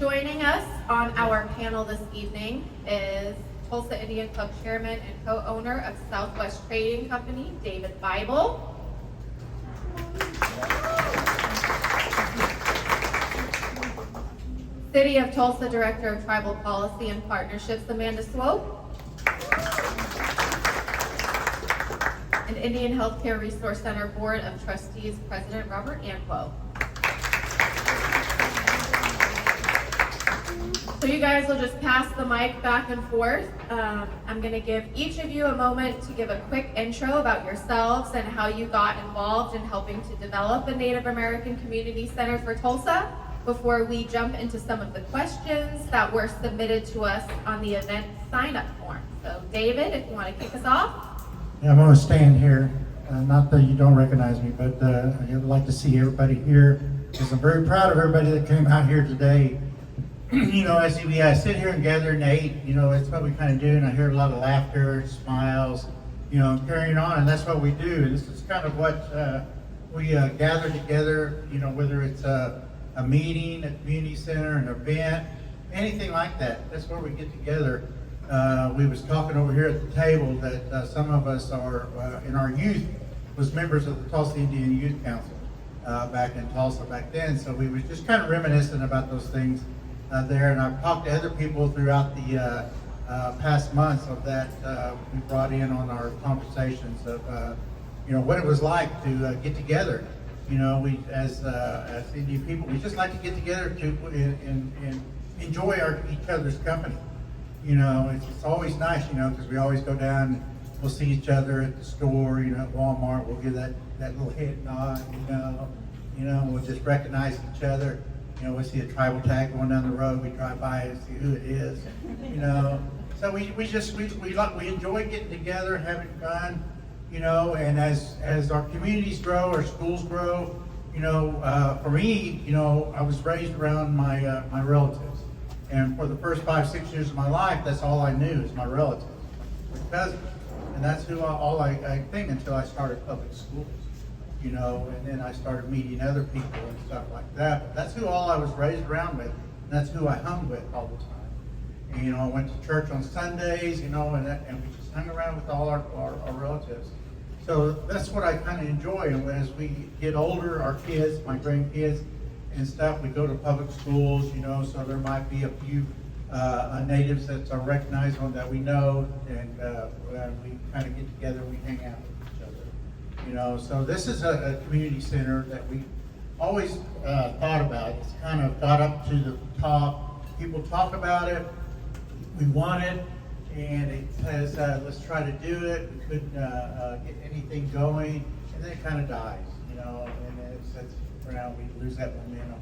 Joining us on our panel this evening is Tulsa Indian Club Chairman and co-owner of Southwest Trading Company, David Bible. City of Tulsa Director of Tribal Policy and Partnerships, Amanda Swope. And Indian Healthcare Resource Center Board of Trustees President Robert Anquoe. So you guys will just pass the mic back and forth. I'm going to give each of you a moment to give a quick intro about yourselves and how you got involved in helping to develop a Native American Community Center for Tulsa before we jump into some of the questions that were submitted to us on the event sign-up form. So David, if you want to kick us off. Yeah, I'm going to stand here. Not that you don't recognize me, but I would like to see everybody here because I'm very proud of everybody that came out here today. You know, as we sit here and gather and eat, you know, it's what we kind of do, and I hear a lot of laughter, smiles, you know, carrying on, and that's what we do. And this is kind of what we gather together, you know, whether it's a meeting, a community center, an event, anything like that. That's where we get together. We was talking over here at the table that some of us are, in our youth, was members of the Tulsa Indian Youth Council back in Tulsa back then. So we was just kind of reminiscing about those things there. And I've talked to other people throughout the past months of that we brought in on our conversations of, you know, what it was like to get together. You know, we as Indian people, we just like to get together to and enjoy each other's company. You know, it's always nice, you know, because we always go down, we'll see each other at the store, you know, at Walmart, we'll give that little head nod, you know, we'll just recognize each other. You know, we see a tribal tag going down the road, we drive by and see who it is, you know. So we enjoy getting together, having fun, you know, and as our communities grow, our schools grow, you know, for me, you know, I was raised around my relatives. And for the first 5-6 years of my life, that's all I knew is my relatives, my cousins. And that's who I think until I started public schools, you know, and then I started meeting other people and stuff like that. But that's who all I was raised around with, and that's who I hung with all the time. And, you know, I went to church on Sundays, you know, and we just hung around with all our relatives. So that's what I kind of enjoy. And as we get older, our kids, my grandkids, and stuff, we go to public schools, you know, so there might be a few natives that are recognized on that we know, and we kind of get together and we hang out with each other, you know. So this is a community center that we always thought about. It's kind of got up to the top. People talk about it. We want it, and it says, let's try to do it. We couldn't get anything going, and then it kind of dies, you know, and it's now we lose that momentum.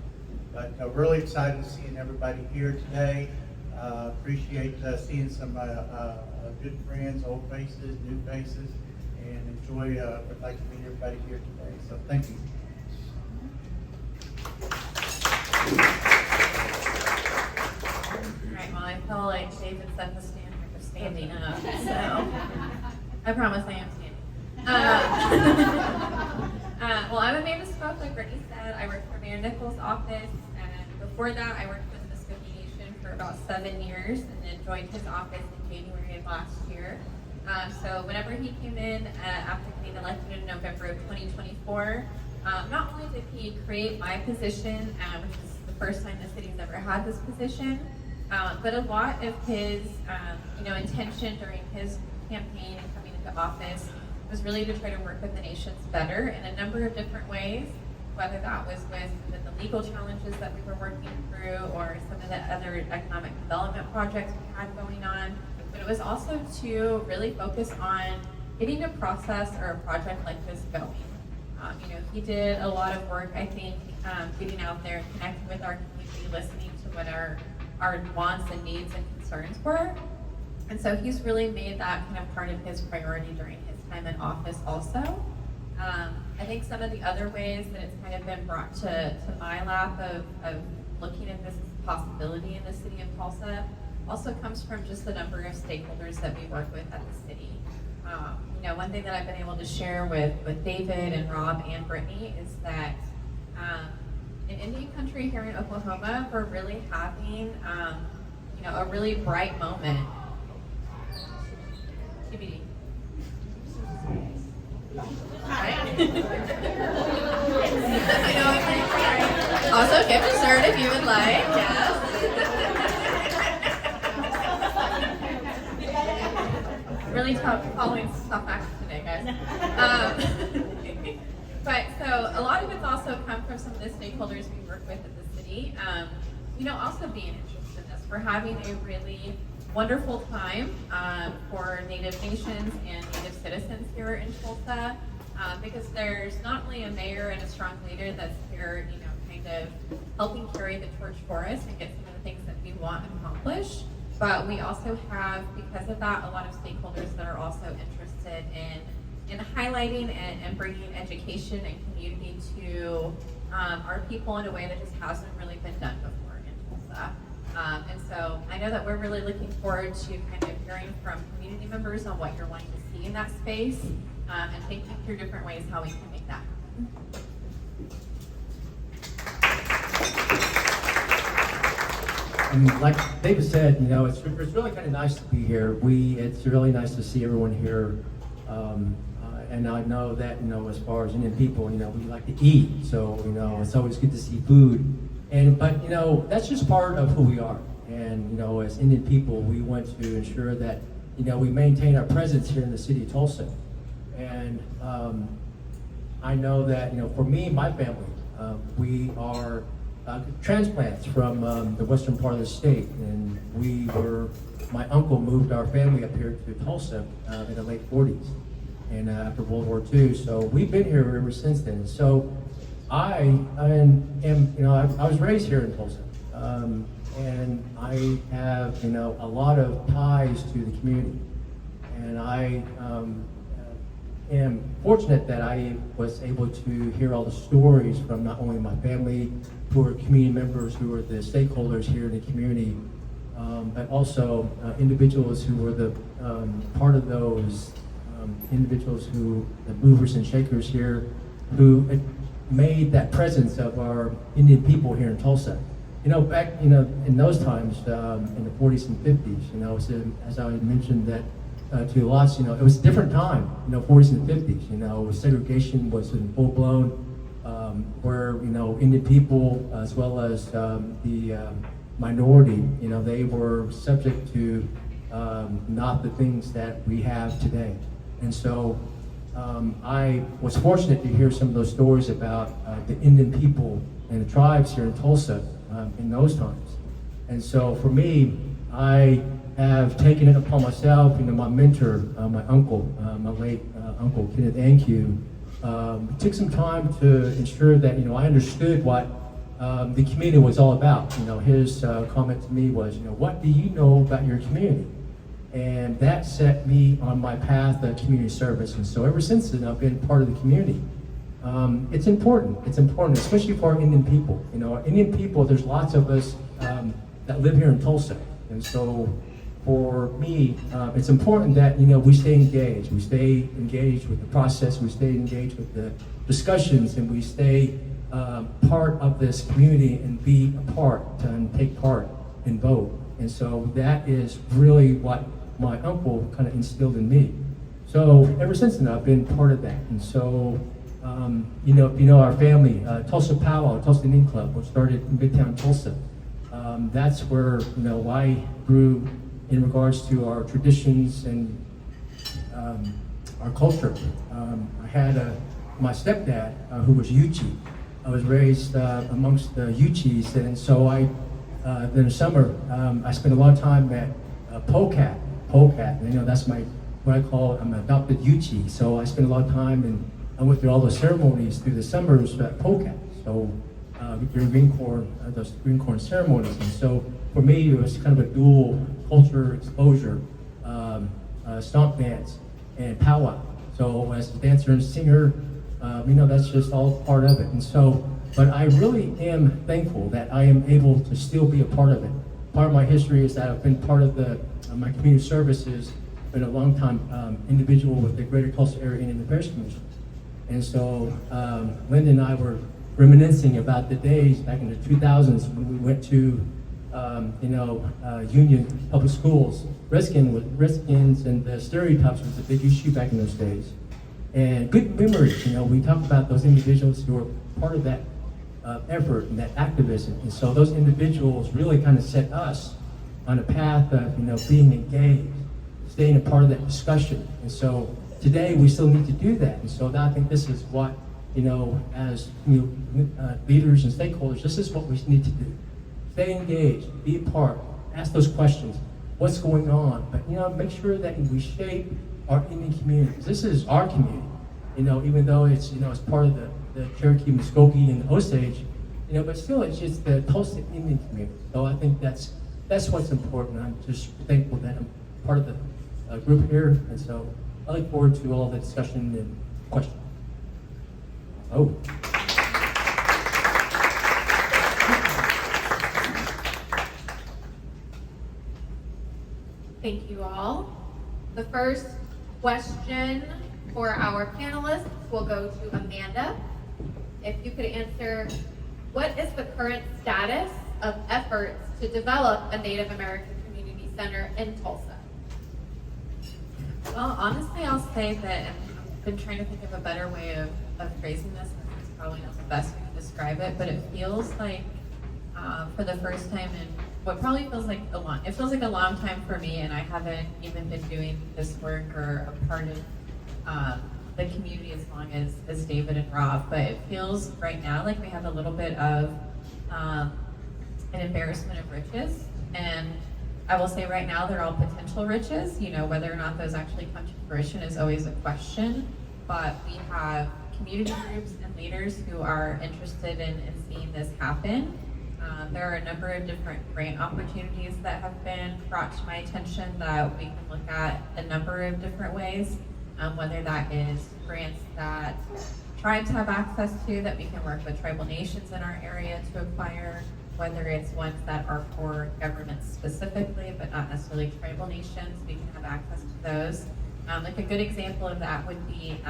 But really excited to seeing everybody here today. Appreciate seeing some good friends, old faces, new faces, and enjoy, would like to meet everybody here today. So thank you. All right, well, I feel like David set the standard for standing up, so I promise I am standing. Well, I'm Amanda Swope, like Brittany said. I work for Mayor Nichols' office, and before that, I worked with Muskogee Nation for about 7 years, and then joined his office in January of last year. So whenever he came in after being elected in November of 2024, not only did he create my position, which is the first time the city's ever had this position, but a lot of his, intention during his campaign and coming into office was really to try to work with the nations better in a number of different ways, whether that was with the legal challenges that we were working through or some of the other economic development projects we had going on. But it was also to really focus on getting a process or a project like this going. He did a lot of work, I think, getting out there and connecting with our community, listening to what our wants and needs and concerns were. And so he's really made that kind of part of his priority during his time in office also. I think some of the other ways that it's kind of been brought to my lap of looking at this as a possibility in the city of Tulsa also comes from just the number of stakeholders that we work with at the city. One thing that I've been able to share with David and Rob and Brittany is that in Indian country here in Oklahoma for really having, a really bright moment. TBD. Right? I know, I'm pretty sorry. Also, gift dessert if you would like, yes. Really tough following stuff action today, guys. But so a lot of it's also come from some of the stakeholders we work with in the city. Also being interested in this. We're having a really wonderful time for Native nations and Native citizens here in Tulsa, because there's not only a mayor and a strong leader that's here, kind of helping carry the torch for us and get some of the things that we want accomplished. But we also have, because of that, a lot of stakeholders that are also interested in highlighting and bringing education and community to our people in a way that just hasn't really been done before in Tulsa. And so I know that we're really looking forward to kind of hearing from community members on what you're wanting to see in that space, and thinking through different ways how we can make that happen. Like David said, it's really kind of nice to be here. It's really nice to see everyone here. And I know that, as far as Indian people, we like to eat. So, it's always good to see food. But that's just part of who we are. And, as Indian people, we want to ensure that, we maintain our presence here in the city of Tulsa. And I know that, for me and my family, we are transplants from the western part of the state. And my uncle moved our family up here to Tulsa in the late 40s. And after World War II, so we've been here ever since then. So I was raised here in Tulsa, and I have a lot of ties to the community, and I am fortunate that I was able to hear all the stories from not only my family, who are community members, who are the stakeholders here in the community, but also individuals who were the part of those. Individuals who, the movers and shakers here, who made that presence of our Indian people here in Tulsa. Back, in those times, in the 40s and 50s, as I mentioned that to lots, it was a different time, 40s and 50s, segregation was in full blown, where, Indian people, as well as the minority, they were subject to not the things that we have today. And so I was fortunate to hear some of those stories about the Indian people and the tribes here in Tulsa in those times. And so for me, I have taken it upon myself, my mentor, my uncle, my late uncle, Kenneth Anquoe, took some time to ensure that, I understood what the community was all about. His comment to me was, what do you know about your community? And that set me on my path of community service. And so ever since then, I've been part of the community. It's important. It's important, especially for our Indian people. Indian people, there's lots of us that live here in Tulsa. And so for me, it's important that, we stay engaged. We stay engaged with the process. We stay engaged with the discussions, and we stay part of this community and be a part and take part and vote. And so that is really what my uncle kind of instilled in me. So ever since then, I've been part of that. And so, our family, Tulsa Powwow, Tulsa Indian Club, which started in Midtown Tulsa. That's where, I grew in regards to our traditions and our culture. I had my stepdad, who was Yuchi. I was raised amongst the Yuchis, and so in the summer, I spent a lot of time at Polecat. That's what I call, I'm an adopted Yuchi. So I spent a lot of time, and I went through all the ceremonies through the summers at Polecat. So during those green corn ceremonies. And so for me, it was kind of a dual culture exposure, stomp dance and powwow. So as a dancer and singer, that's just all part of it. And so, but I really am thankful that I am able to still be a part of it. Part of my history is that I've been part of my community services, been a long time individual with the Greater Tulsa Area Indian Affairs Commission. And so Linda and I were reminiscing about the days back in the 2000s when we went to, Union Public Schools. Redskins and the stereotypes was a big issue back in those days. And good memories, we talk about those individuals who were part of that effort and that activism. And so those individuals really kind of set us on a path of, being engaged, staying a part of that discussion. And so today we still need to do that. And so I think this is what, as leaders and stakeholders, this is what we need to do. Stay engaged, be a part, ask those questions. What's going on? But make sure that we shape our Indian communities. This is our community. Even though it's it's part of the Cherokee, Muskogee, and Osage, but still it's just the Tulsa Indian community. So I think that's what's important. I'm just thankful that I'm part of the group here, and so I look forward to all the discussion and questions. Oh. Thank you all. The first question for our panelists will go to Amanda. If you could answer, what is the current status of efforts to develop a Native American Community Center in Tulsa? Well, honestly, I'll say that I've been trying to think of a better way of phrasing this. It's probably not the best way to describe it, but it feels like for the first time in what probably feels like it feels like a long time for me, and I haven't even been doing this work or a part of the community as long as David and Rob, but it feels right now like we have a little bit of an embarrassment of riches. And I will say right now they're all potential riches. Whether or not those actually come to fruition is always a question, but we have community groups and leaders who are interested in seeing this happen. There are a number of different grant opportunities that have been brought to my attention that we can look at a number of different ways, whether that is grants that tribes have access to that we can work with tribal nations in our area to acquire, whether it's ones that are for governments specifically, but not necessarily tribal nations, we can have access to those. Like a good example of that would be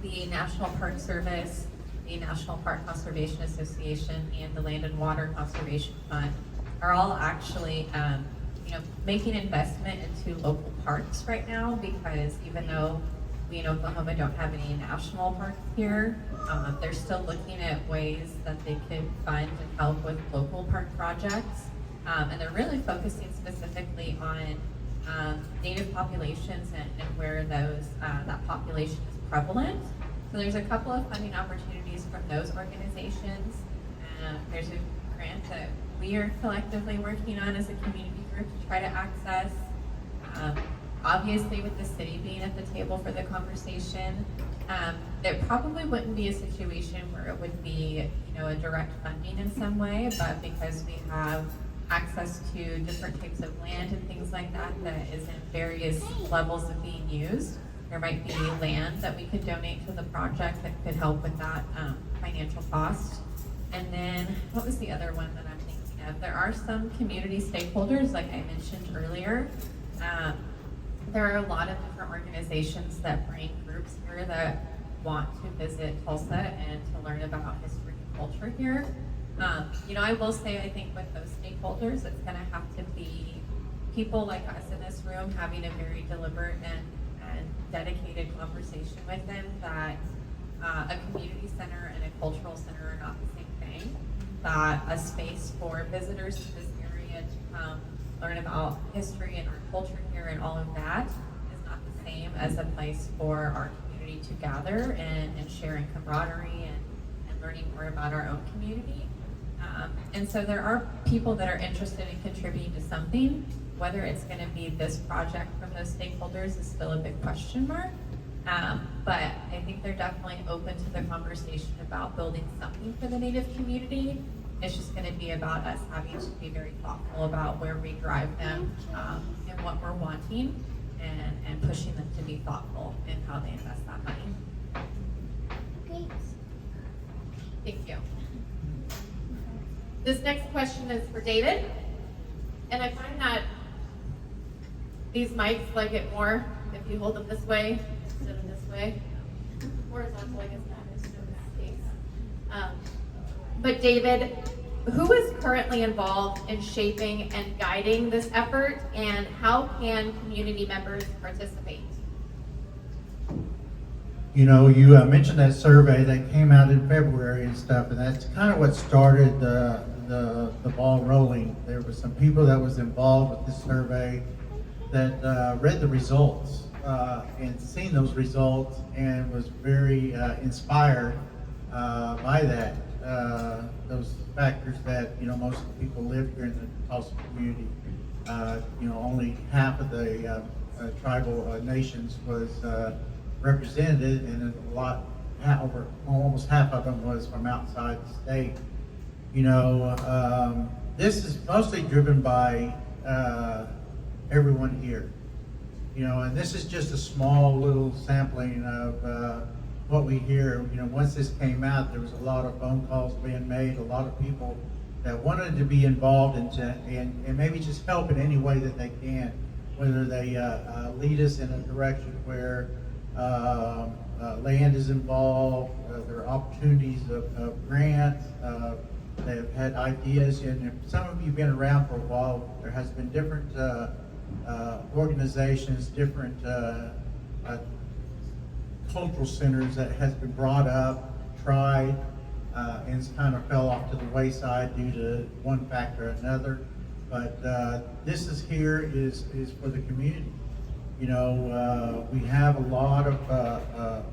the National Park Service, the National Park Conservation Association, and the Land and Water Conservation Fund are all actually making investment into local parks right now, because even though we in Oklahoma don't have any national parks here, they're still looking at ways that they could fund and help with local park projects. And they're really focusing specifically on Native populations and where that population is prevalent. So there's a couple of funding opportunities from those organizations. There's a grant that we are collectively working on as a community group to try to access. Obviously, with the city being at the table for the conversation, there probably wouldn't be a situation where it would be, a direct funding in some way, but because we have access to different types of land and things like that is in various levels of being used, there might be land that we could donate to the project that could help with that financial cost. And then, what was the other one that I'm thinking of? There are some community stakeholders, like I mentioned earlier. There are a lot of different organizations that bring groups here that want to visit Tulsa and to learn about history and culture here. I will say, I think with those stakeholders, it's going to have to be people like us in this room having a very deliberate and dedicated conversation with them that a community center and a cultural center are not the same thing, that a space for visitors to this area to come learn about history and our culture here and all of that is not the same as a place for our community to gather and sharing camaraderie and learning more about our own community. And so there are people that are interested in contributing to something. Whether it's going to be this project from those stakeholders is still a big question mark. But I think they're definitely open to the conversation about building something for the Native community. It's just going to be about us having to be very thoughtful about where we drive them and what we're wanting, and pushing them to be thoughtful in how they invest that money. Great. Thank you. This next question is for David. And I find that these mics like it more if you hold them this way instead of this way. Horizontal, I guess that is no space. But David, who is currently involved in shaping and guiding this effort, and how can community members participate? You know, you mentioned that survey that came out in February and stuff, and that's kind of what started the ball rolling. There were some people that was involved with this survey that read the results and seen those results and was very inspired by that. Those factors that, you know, most of the people live here in the Tulsa community. You know, only half of the tribal nations was represented, and almost half of them was from outside the state. You know, this is mostly driven by everyone here. You know, and this is just a small little sampling of what we hear. You know, once this came out, there was a lot of phone calls being made, a lot of people that wanted to be involved and maybe just help in any way that they can, whether they lead us in a direction where land is involved, there are opportunities of grants, they have had ideas, and if some of you have been around for a while, there has been different organizations, different cultural centers that has been brought up, tried, and it's kind of fell off to the wayside due to one factor or another. But this is for the community. You know, we have a lot of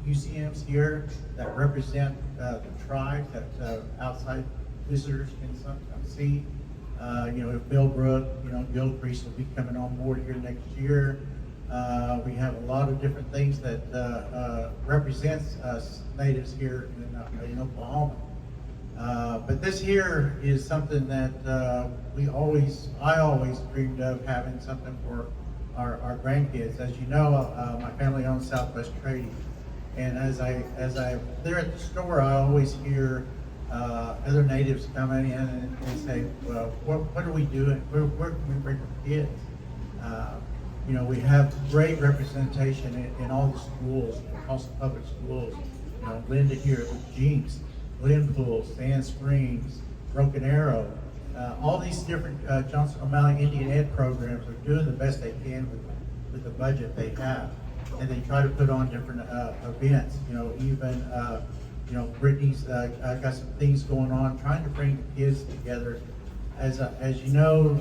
museums here that represent the tribes that outside visitors can sometimes see. You know, Billbrook, you know, Gilcrease will be coming on board here next year. We have a lot of different things that represents us natives here in Oklahoma. But this here is something that I always dreamed of having something for our grandkids. As you know, my family owns Southwest Trading, and as I there at the store, I always hear other natives coming in and say, well, what are we doing? Where can we bring our kids? You know, we have great representation in all the schools, Tulsa public schools. You know, Linda here with Jinx, Glenpool, Sand Springs, Broken Arrow, all these different Johnson O'Malley Indian Ed programs are doing the best they can with the budget they have, and they try to put on different events. You know, even you know, Brittany's got some things going on, trying to bring the kids together. As you know,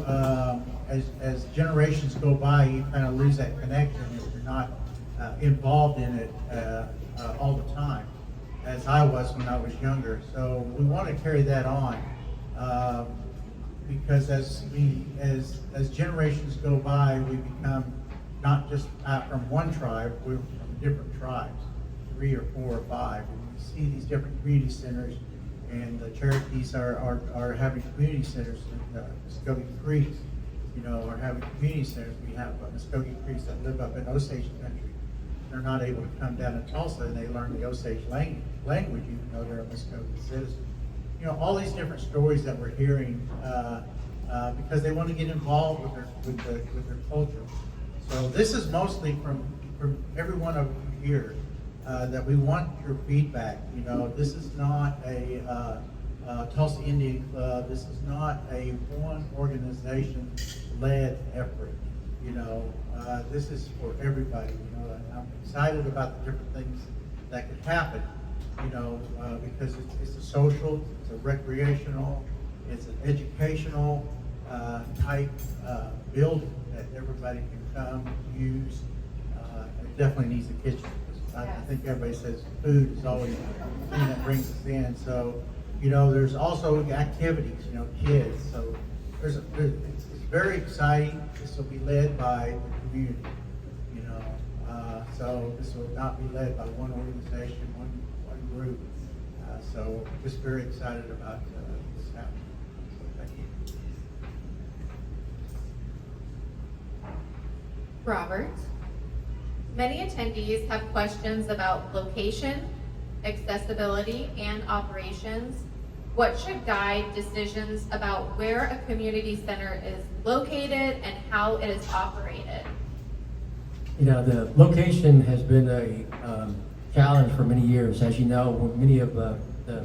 as generations go by, you kind of lose that connection if you're not involved in it all the time, as I was when I was younger. So we want to carry that on, because as generations go by, we become not just from one tribe, we're from different tribes, 3 or 4 or 5. And we see these different community centers, and the Cherokees are having community centers. Muskogee Creeks, you know, are having community centers. We have Muskogee Creeks that live up in Osage country. They're not able to come down to Tulsa, and they learn the Osage language, even though they're a Muskogee citizen. You know, all these different stories that we're hearing because they want to get involved with their culture. So this is mostly from everyone over here that we want your feedback. You know, this is not a Tulsa Indian Club. This is not a one organization-led effort. You know, this is for everybody. You know, and I'm excited about the different things that could happen. You know, because it's a social, it's a recreational, it's an educational type building that everybody can come use. It definitely needs a kitchen. I think everybody says food is always the thing that brings us in. So, you know, there's also activities, you know, kids. So it's very exciting. This will be led by the community, you know. So this will not be led by one organization, one group. So just very excited about this happening. So thank you. Robert, many attendees have questions about location, accessibility, and operations. What should guide decisions about where a community center is located and how it is operated? You know, the location has been a challenge for many years. As you know, many of the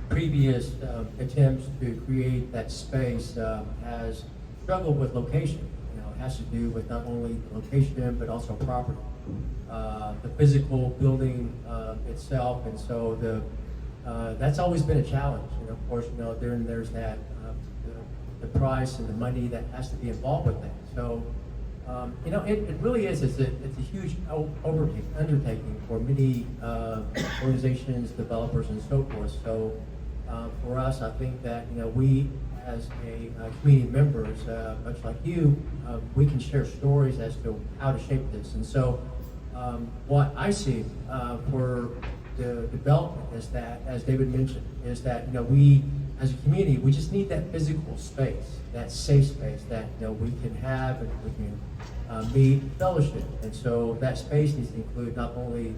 previous attempts to create that space has struggled with location. You know, it has to do with not only the location but also property, the physical building itself, and so that's always been a challenge. And of course, you know, there's that the price and the money that has to be involved with that. So. You know, it really is. It's a huge undertaking for many organizations, developers, and so forth. So for us, I think that, you know, we as a community members, much like you, we can share stories as to how to shape this. And so what I see for the development is that, as David mentioned, is that, you know, we as a community, we just need that physical space, that safe space that, you know, we can have and we can meet, fellowship. And so that space needs to include not only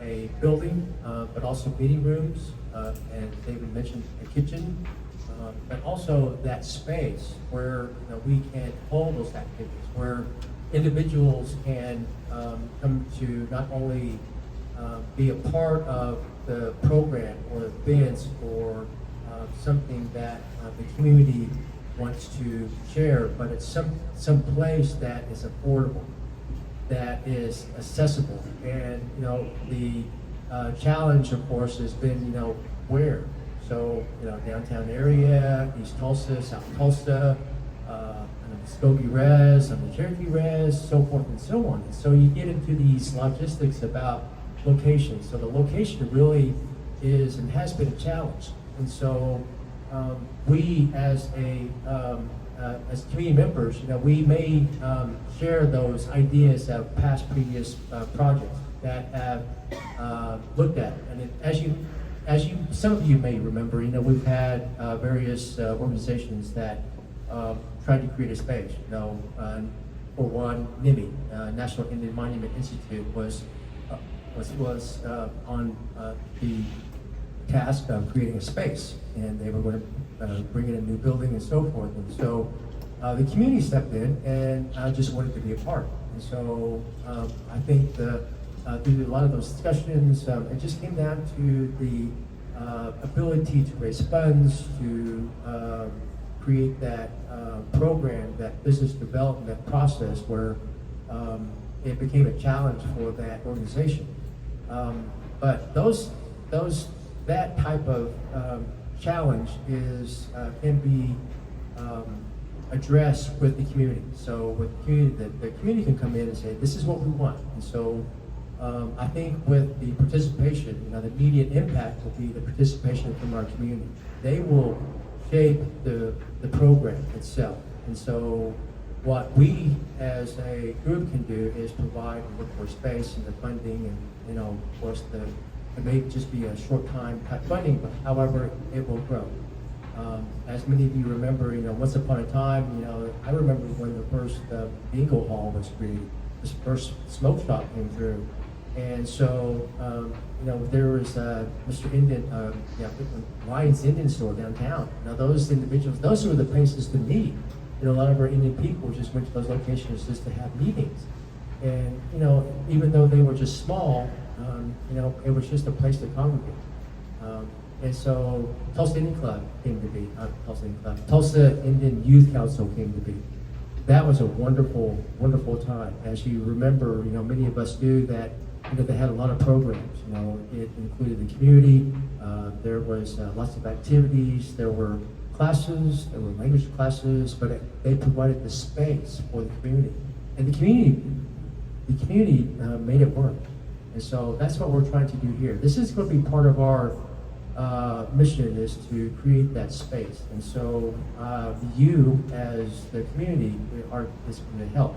a building, but also meeting rooms, and David mentioned a kitchen, but also that space where, you know, we can hold those activities, where individuals can come to not only be a part of the program or events or something that the community wants to share, but it's some place that is affordable, that is accessible. And, you know, the challenge, of course, has been, you know, where. So, you know, downtown area, East Tulsa, South Tulsa, Muskogee Res, the Cherokee Res, so forth and so on. And so you get into these logistics about location. So the location really is and has been a challenge. And so we as community members, you know, we may share those ideas of past previous projects that have looked at. And as you, some of you may remember, you know, we've had various organizations that tried to create a space. You know, for one, NIMI, National Indian Monument Institute, was on the task of creating a space, and they were going to bring in a new building and so forth. And so the community stepped in and just wanted to be a part. And so I think through a lot of those discussions, it just came down to the ability to raise funds, to create that program, that business development process where it became a challenge for that organization. But that type of challenge can be addressed with the community. So with the community can come in and say, this is what we want. And so I think with the participation, you know, the immediate impact will be the participation from our community. They will shape the program itself. And so what we as a group can do is provide and look for space and the funding, and, you know, of course, it may just be a short time cut funding, but however, it will grow. As many of you remember, you know, once upon a time, you know, I remember when the first bingo hall was created, this first smoke shop came through. And so, you know, there was Mr. Indian, Ryan's Indian store downtown. Now those individuals, those were the places to meet. You know, a lot of our Indian people just went to those locations just to have meetings. And, you know, even though they were just small, you know, it was just a place to congregate. And so Tulsa Indian Club came to be, Tulsa Indian Youth Council came to be. That was a wonderful, wonderful time. As you remember, you know, many of us do that, you know, they had a lot of programs. You know, it included the community. There was lots of activities. There were classes, there were language classes, but they provided the space for the community. And the community made it work. And so that's what we're trying to do here. This is going to be part of our mission, is to create that space. And so you as the community is going to help.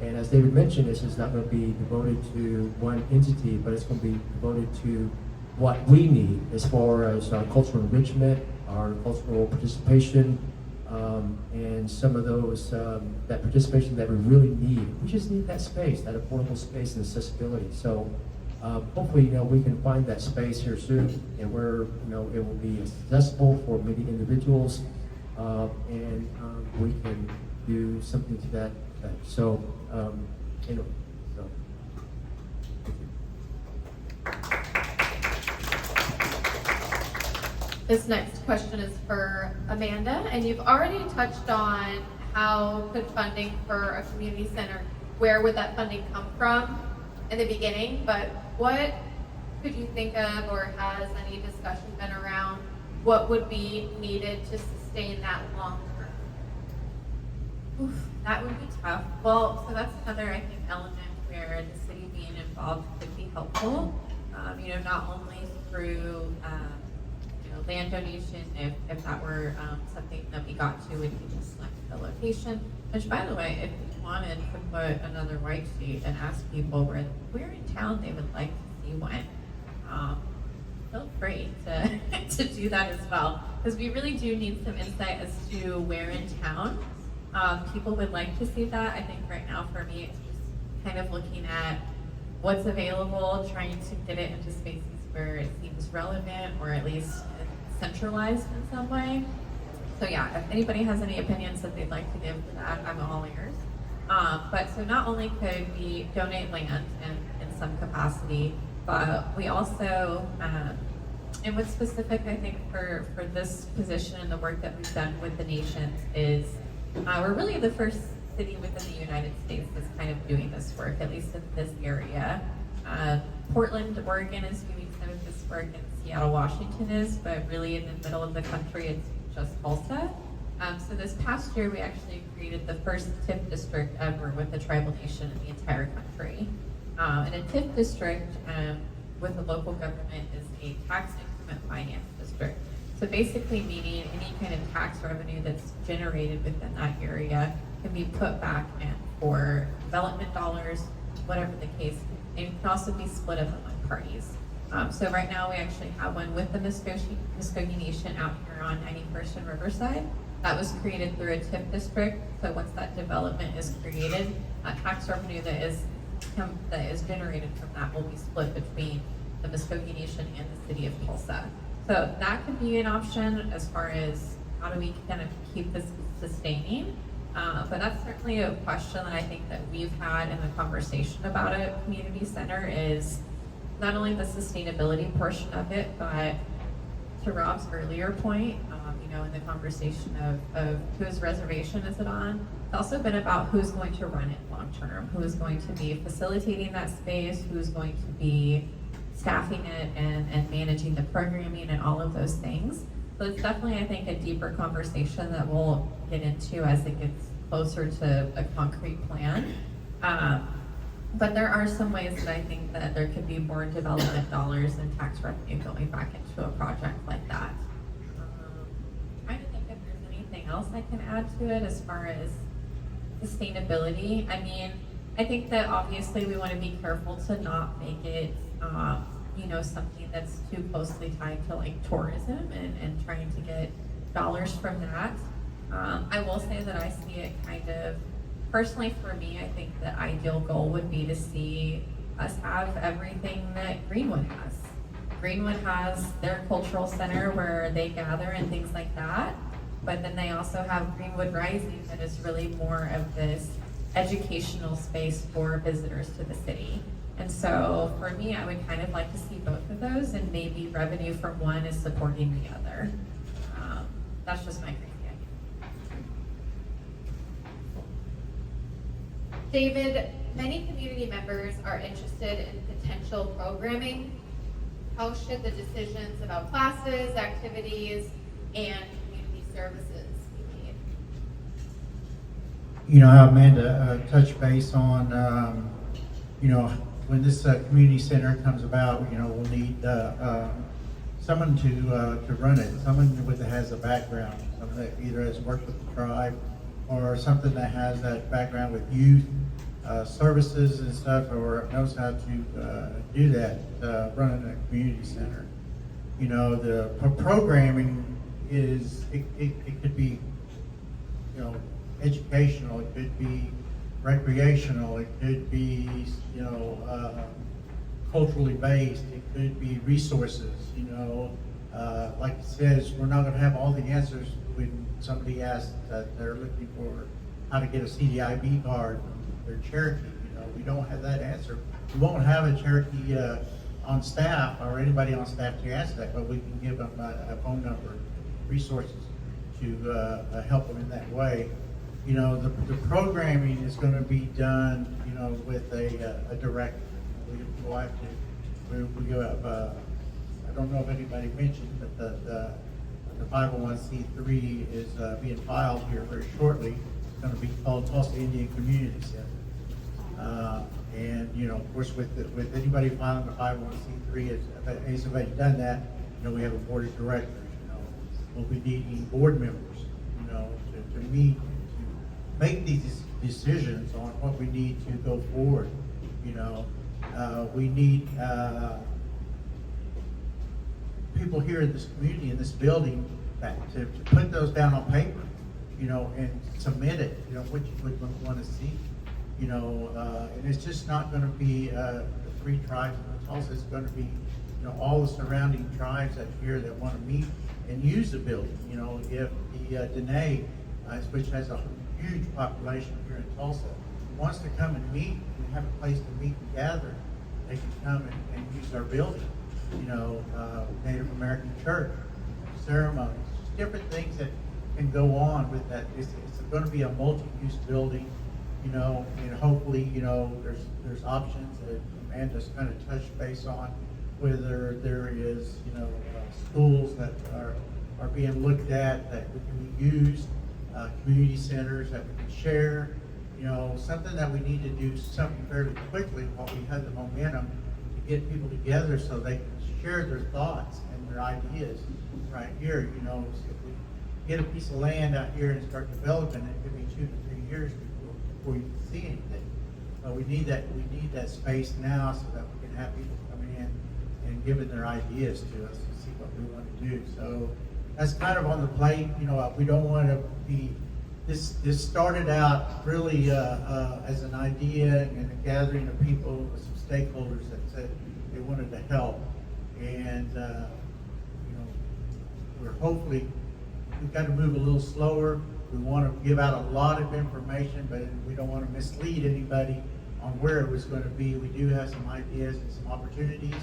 And as David mentioned, this is not going to be devoted to one entity, but it's going to be devoted to what we need as far as our cultural enrichment, our cultural participation, and some of those, that participation that we really need. We just need that space, that affordable space and accessibility. So hopefully, you know, we can find that space here soon, and where, you know, it will be accessible for many individuals, and we can do something to that effect. So, anyway, so. Thank you. This next question is for Amanda, and you've already touched on how could funding for a community center, where would that funding come from in the beginning, but what could you think of, or has any discussion been around what would be needed to sustain that long term? Oof, that would be tough. Well, so that's another, I think, element where the city being involved could be helpful. Not only through land donation, if that were something that we got to, we could just select the location. Which, by the way, if we wanted to put another white sheet and ask people where in town they would like to see one, feel free to do that as well, because we really do need some insight as to where in town people would like to see that. I think right now for me, it's just kind of looking at what's available, trying to get it into spaces where it seems relevant or at least centralized in some way. So yeah, if anybody has any opinions that they'd like to give to that, I'm all ears. But so not only could we donate land in some capacity, but we also, and what's specific I think for this position and the work that we've done with the nations is we're really the first city within the United States that's kind of doing this work, at least in this area. Portland, Oregon is doing some of this work, and Seattle, Washington is, but really in the middle of the country, it's just Tulsa. So this past year, we actually created the first TIF district ever with a tribal nation in the entire country. And a TIF district with the local government is a tax increment finance district. So basically meaning any kind of tax revenue that's generated within that area can be put back in for development dollars, whatever the case, and it can also be split up among parties. So right now we actually have one with the Muskogee Nation out here on 91st and Riverside. That was created through a TIF district. So once that development is created, tax revenue that is generated from that will be split between the Muskogee Nation and the city of Tulsa. So that could be an option as far as how do we kind of keep this sustaining. But that's certainly a question that I think that we've had in the conversation about a community center is not only the sustainability portion of it, but to Rob's earlier point, in the conversation of whose reservation is it on, it's also been about who's going to run it long term, who is going to be facilitating that space, who's going to be staffing it and managing the programming and all of those things. So it's definitely, I think, a deeper conversation that we'll get into as it gets closer to a concrete plan. But there are some ways that I think that there could be more development dollars and tax revenue going back into a project like that. Trying to think if there's anything else I can add to it as far as sustainability. I mean, I think that obviously we want to be careful to not make it, something that's too closely tied to like tourism and trying to get dollars from that. I will say that I see it kind of, personally for me, I think the ideal goal would be to see us have everything that Greenwood has. Greenwood has their cultural center where they gather and things like that, but then they also have Greenwood Rising that is really more of this educational space for visitors to the city. And so for me, I would kind of like to see both of those, and maybe revenue from one is supporting the other. That's just my crazy idea. David, many community members are interested in potential programming. How should the decisions about classes, activities, and community services be made? You know how Amanda touched base on, when this community center comes about, we'll need someone to run it, someone that has a background, someone that either has worked with the tribe or something that has that background with youth services and stuff, or knows how to do that, running a community center. The programming is, it could be, educational, it could be recreational, it could be, culturally based, it could be resources, like it says, we're not gonna have all the answers when somebody asks that they're looking for how to get a CDIB card from their Cherokee. We don't have that answer. We won't have a Cherokee on staff or anybody on staff to answer that, but we can give them a phone number, resources to help them in that way. You know, the programming is going to be done, you know, with a director. We'll have to, we have, I don't know if anybody mentioned, but the 501c3 is being filed here very shortly. It's going to be called Tulsa Indian Community Center. And, you know, of course, with anybody filing the 501c3, as somebody done that, you know, we have a board of directors, you know. We'll be needing board members, you know, to meet, to make these decisions on what we need to go forward, you know. We need people here in this community, in this building, to put those down on paper, you know, and submit it, you know, what you would want to see. You know, and it's just not going to be the 3 tribes in Tulsa. It's going to be, you know, all the surrounding tribes that here that want to meet and use the building. You know, if the Dene, which has a huge population here in Tulsa, wants to come and meet and have a place to meet and gather, they can come and use our building. You know, Native American church, ceremonies, just different things that can go on with that. It's going to be a multi-use building. You know, and hopefully, you know, there's options that Amanda's kind of touched base on, whether there is, you know, schools that are being looked at that can be used, community centers that we can share, you know, something that we need to do something fairly quickly while we have the momentum to get people together so they can share their thoughts and their ideas right here. You know, so if we get a piece of land out here and start developing it, it could be 2 to 3 years before you can see anything. But we need that space now so that we can have people coming in and giving their ideas to us to see what we want to do. So that's kind of on the plate. You know, we don't want to be, this started out really as an idea and a gathering of people, some stakeholders that said they wanted to help. And, you know, we've got to move a little slower. We want to give out a lot of information, but we don't want to mislead anybody on where it was going to be. We do have some ideas and some opportunities,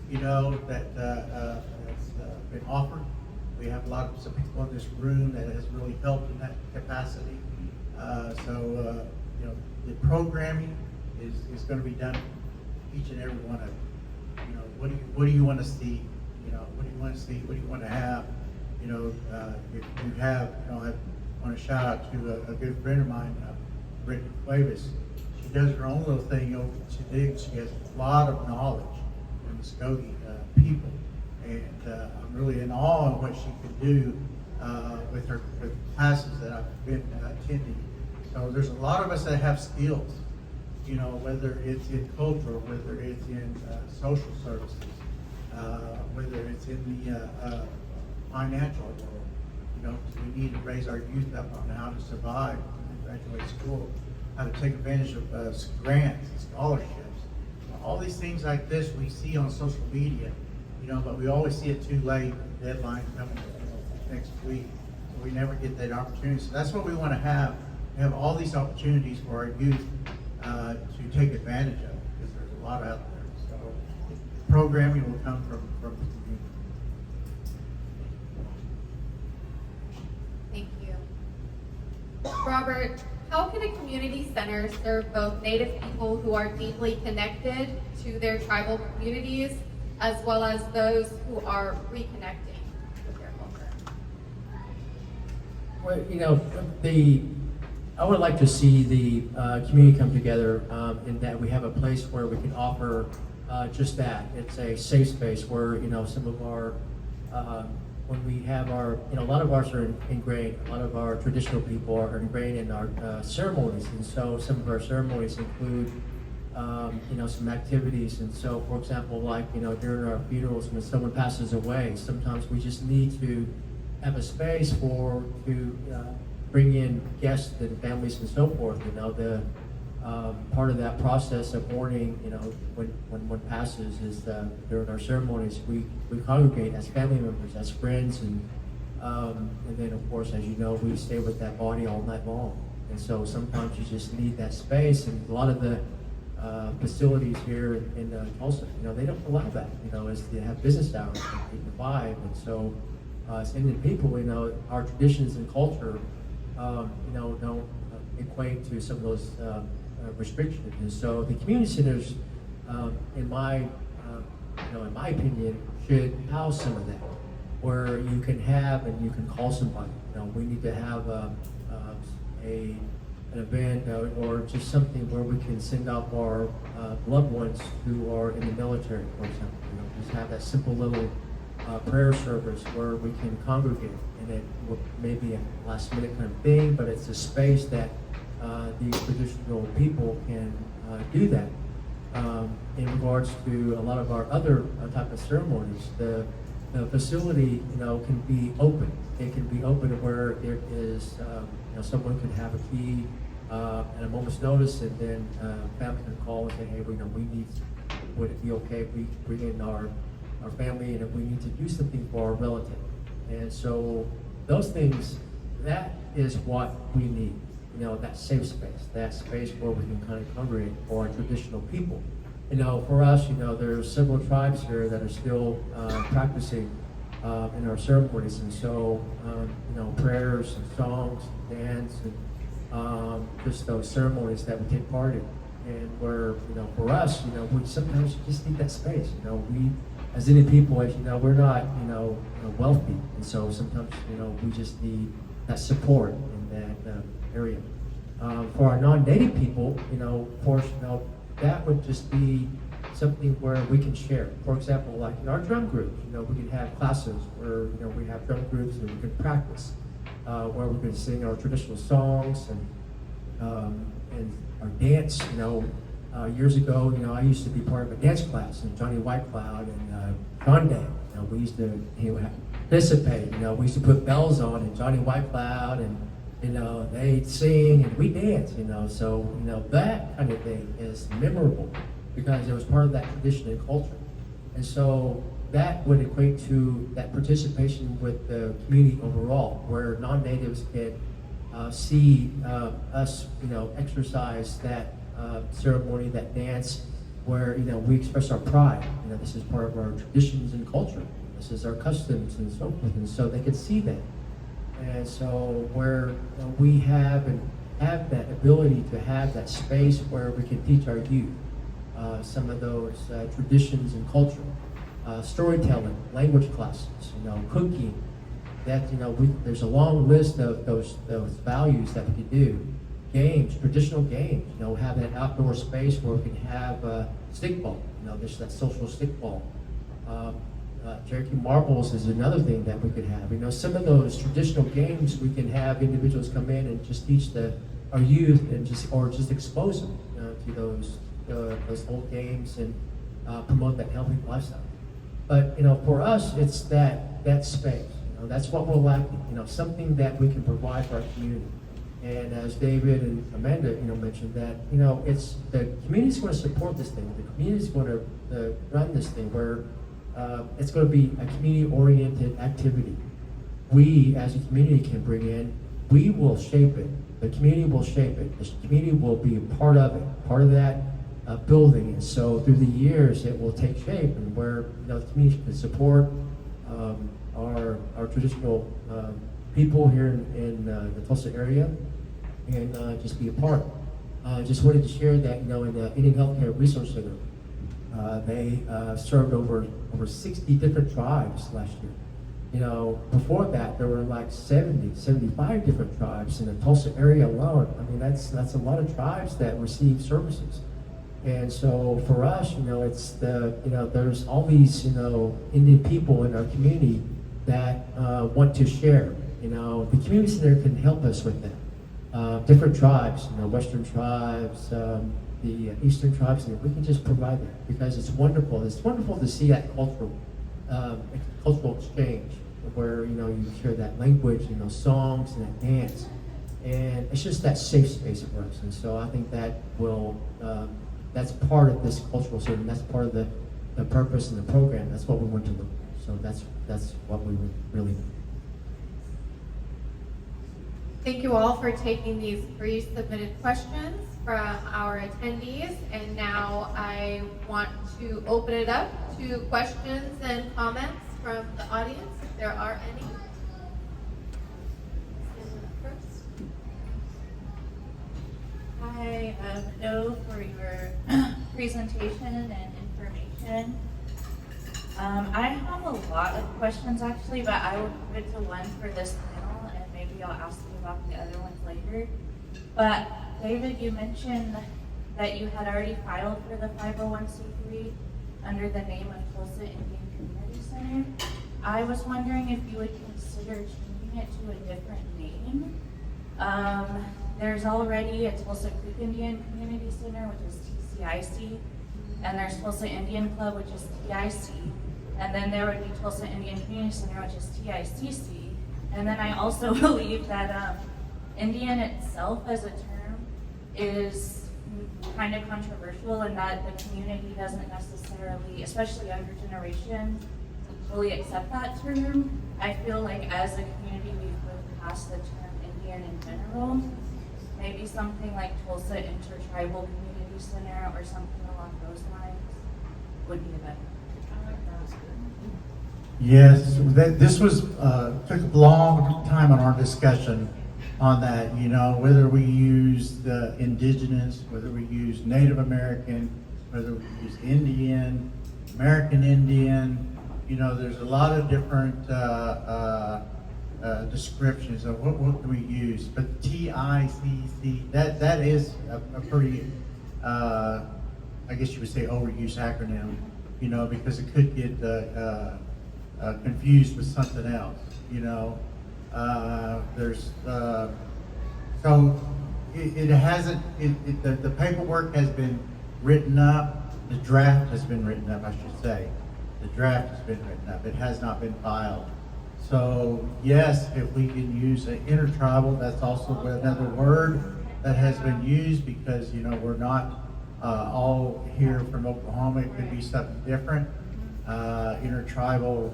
you know, that has been offered. We have some people in this room that has really helped in that capacity. You know, the programming is going to be done for each and every one of you. You know, what do you want to see? You know, what do you want to see? What do you want to have? You know, if you have, you know, I want to shout out to a good friend of mine, Brittany Cuevas. She does her own little thing over She has a lot of knowledge in the Muskogee people, and I'm really in awe of what she can do with classes that I've been attending. So there's a lot of us that have skills, you know, whether it's in culture, whether it's in social services, whether it's in the financial world. You know, we need to raise our youth up on how to survive when they graduate school, how to take advantage of grants and scholarships. All these things like this we see on social media, you know, but we always see it too late. The deadline coming, you know, next week, so we never get that opportunity. So that's what we want to have. We have all these opportunities for our youth to take advantage of, because there's a lot out there. So programming will come from the community. Thank you. Robert, how can a community center serve both Native people who are deeply connected to their tribal communities, as well as those who are reconnecting with their culture? Well, you know, I would like to see the community come together in that we have a place where we can offer just that. It's a safe space where, you know, some of our when we have our, you know, a lot of ours are ingrained, a lot of our traditional people are ingrained in our ceremonies, and so some of our ceremonies include, you know, some activities. And so, for example, like, you know, during our funerals, when someone passes away, sometimes we just need to have a space to bring in guests and families and so forth. You know, the part of that process of mourning, you know, when one passes is during our ceremonies, we congregate as family members, as friends, and then of course, as you know, we stay with that body all night long. And so sometimes you just need that space, and a lot of the facilities here in Tulsa. They don't allow that. Is to have business hours from 8 to 5, and so as Indian people, our traditions and culture, don't equate to some of those restrictions. And so the community centers, in my opinion, should house some of that, where you can have and you can call somebody. We need to have an event or just something where we can send out our loved ones who are in the military, for example. Just have that simple little prayer service where we can congregate, and it may be a last minute kind of thing, but it's a space that these traditional people can do that. In regards to a lot of our other type of ceremonies, the facility, can be open. It can be open where there is, someone can have a key at a moment's notice, and then family can call and say, hey, we need. Would it be okay if we bring in our family, and if we need to do something for our relative? And so those things, that is what we need. That safe space, that space where we can kind of congregate for our traditional people. For us, there's several tribes here that are still practicing in our ceremonies, and so prayers and songs and dance and just those ceremonies that we take part in. And where for us, we sometimes just need that space. We as Indian people, as we're not wealthy, and so sometimes we just need that support in that area. For our non-native people, of course, that would just be something where we can share. For example, like in our drum group, we can have classes where we have drum groups and we can practice, where we can sing our traditional songs and our dance. Years ago, I used to be part of a dance class, and Johnny Whitecloud and John Day. We used to participate. We used to put bells on, and Johnny Whitecloud and they'd sing and we dance, so, that kind of thing is memorable because it was part of that tradition and culture. And so that would equate to that participation with the community overall, where non-natives can see us, exercise that ceremony, that dance, where, we express our pride. This is part of our traditions and culture. This is our customs and so forth. And so they could see that. And so where we have that ability to have that space where we can teach our youth some of those traditions and culture, storytelling, language classes, cooking, that there's a long list of those values that we could do. Games, traditional games, have that outdoor space where we can have stickball, there's that social stickball. Cherokee marbles is another thing that we could have. Some of those traditional games we can have individuals come in and just teach our youth and just expose them to those old games and promote that healthy lifestyle. But for us, it's that space. That's what we're lacking. Something that we can provide for our community. And as David and Amanda mentioned that it's the community's going to support this thing. The community's going to run this thing where it's going to be a community-oriented activity. We, as a community, can bring in. We will shape it. The community will shape it. The community will be a part of it, part of that building. And so, through the years, it will take shape, and where the community can support our traditional people here in the Tulsa area, and just be a part. Just wanted to share that in the Indian Healthcare Resource Center. They served over 60 different tribes last year. Before that, there were like 75 different tribes in the Tulsa area alone. I mean, that's a lot of tribes that receive services. And so for us, it's there's all these, Indian people in our community that want to share. The community center can help us with that. Different tribes, Western tribes, the Eastern tribes, and we can just provide that because it's wonderful. It's wonderful to see that cultural exchange where you share that language, songs and that dance, and it's just that safe space for us. And so I think that will that's part of this cultural ceremony. That's part of the purpose and the program. That's what we want to look for. So that's what we really need. Thank you all for taking these pre-submitted questions from our attendees. And now I want to open it up to questions and comments from the audience, if there are any. First. Hi, No, for your presentation and information. I have a lot of questions actually, but I will put it to one for this panel, and maybe I'll ask you about the other ones later. But David, you mentioned that you had already filed for the 501c3 under the name of Tulsa Indian Community Center. I was wondering if you would consider changing it to a different name. There's already a Tulsa Creek Indian Community Center, which is TCIC, and there's Tulsa Indian Club, which is TIC, and then there would be Tulsa Indian Community Center, which is TICC, and then I also believe that Indian itself as a term is kind of controversial in that the community doesn't necessarily, especially younger generation, fully accept that term. I feel like as a community we've moved past the term Indian in general. Maybe something like Tulsa Intertribal Community Center or something along those lines would be a better. Yes, this was, took a long time on our discussion on that, you know, whether we use the indigenous, whether we use Native American, whether we use Indian, American Indian, you know, there's a lot of different descriptions of what do we use, but TICC, that is a pretty, I guess you would say overused acronym, you know, because it could get confused with something else, you know. So it hasn't, the paperwork has been written up, the draft has been written up, I should say. The draft has been written up, it has not been filed. So yes, if we can use an intertribal, that's also another word that has been used because, you know, we're not all here from Oklahoma, it could be something different. Intertribal,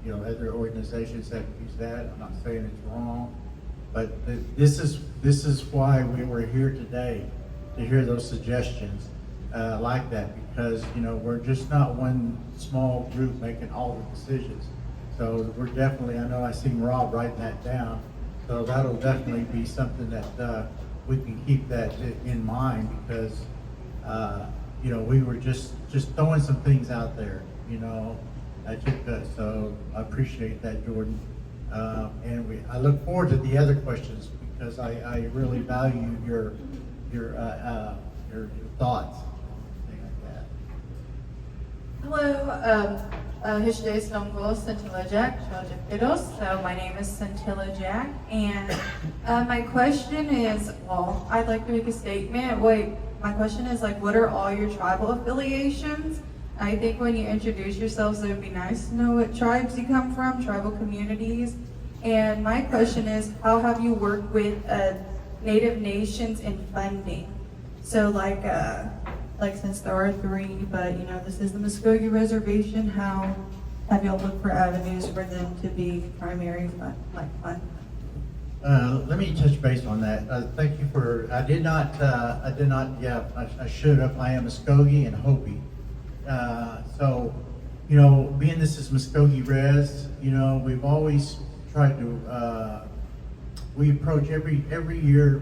you know, other organizations that use that, I'm not saying it's wrong, but this is why we were here today, to hear those suggestions like that, because, you know, we're just not one small group making all the decisions. So we're definitely, I know I seen Rob writing that down, so that'll definitely be something that we can keep that in mind because, you know, we were just throwing some things out there, you know. So I appreciate that, Jordan. And I look forward to the other questions because I really value your thoughts. Hello, Hishde Stonegol, Scintilla Jack, So my name is Scintilla Jack, and my question is, well, I'd like to make a statement. My question is like, what are all your tribal affiliations? I think when you introduce yourselves, it would be nice to know what tribes you come from, tribal communities. And my question is, how have you worked with Native nations in funding? So like since there are 3, but you know, this is the Muskogee Reservation, how have y'all looked for avenues for them to be primary fund? Let me touch base on that. Thank you for, I should have, I am Muskogee and Hopi. So, you know, being this is Muskogee Res, you know, we've always tried to, we approach every year,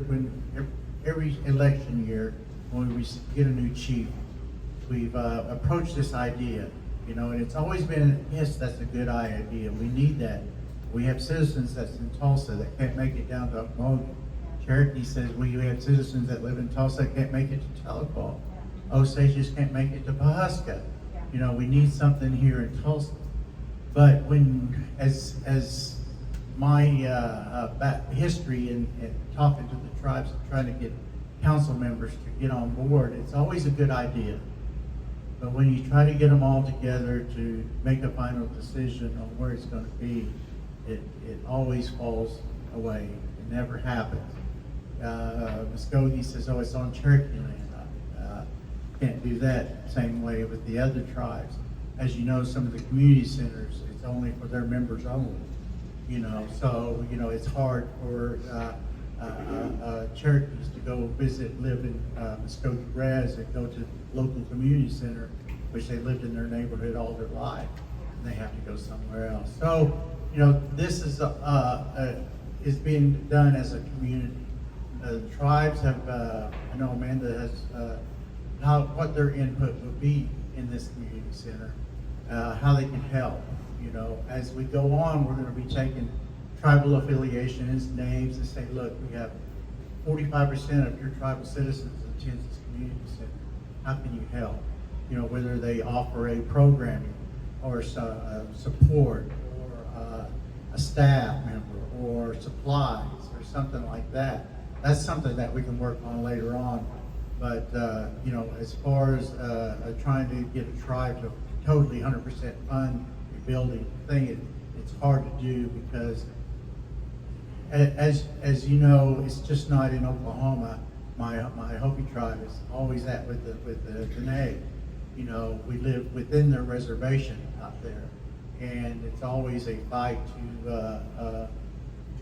every election year, when we get a new chief, we've approached this idea, you know, and it's always been, yes, that's a good idea. We need that. We have citizens that's in Tulsa that can't make it down to Oklahoma. Cherokee says we have citizens that live in Tulsa that can't make it to Tahlequah. Osages can't make it to Pawhuska. You know, we need something here in Tulsa. But when, as my history in talking to the tribes and trying to get council members to get on board, it's always a good idea. But when you try to get them all together to make a final decision on where it's going to be, it always falls away. It never happens. Muskogee says, oh, it's on Cherokee land. Can't do that same way with the other tribes. As you know, some of the community centers, it's only for their members only. you know, so, you know, it's hard for Cherokees to go visit, live in Muskogee Res and go to the local community center, which they lived in their neighborhood all their life, and they have to go somewhere else. So, you know, this is being done as a community. The tribes have, I know Amanda has, what their input would be in this community center, how they can help. You know, as we go on, we're going to be taking tribal affiliations, names, and say, look, we have 45% of your tribal citizens attend this community center. How can you help? You know, whether they offer a programming or support or a staff member or supplies or something like that. That's something that we can work on later on. But, you know, as far as trying to get a tribe to totally 100% fund a building thing, it's hard to do because, as you know, it's just not in Oklahoma. My Hopi tribe is always at with the Dene. You know, we live within their reservation out there, and it's always a fight to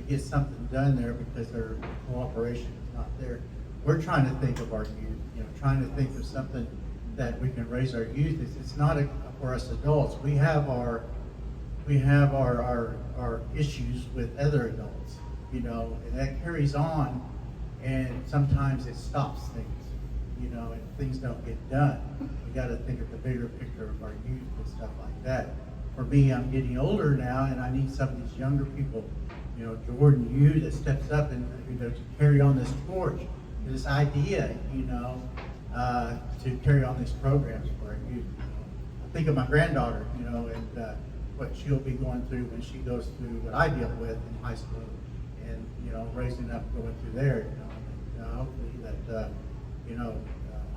get something done there because their cooperation is not there. We're trying to think of our youth, you know, trying to think of something that we can raise our youth. It's not for us adults. We have our issues with other adults, you know, and that carries on, and sometimes it stops things, you know, and things don't get done. We got to think of the bigger picture of our youth and stuff like that. For me, I'm getting older now, and I need some of these younger people, you know, Jordan, you that steps up and, you know, to carry on this torch, this idea, you know, to carry on these programs for our youth. You know. I think of my granddaughter, you know, and what she'll be going through when she goes through what I deal with in high school, and, you know, raising up, going through there, you know, hopefully that, you know,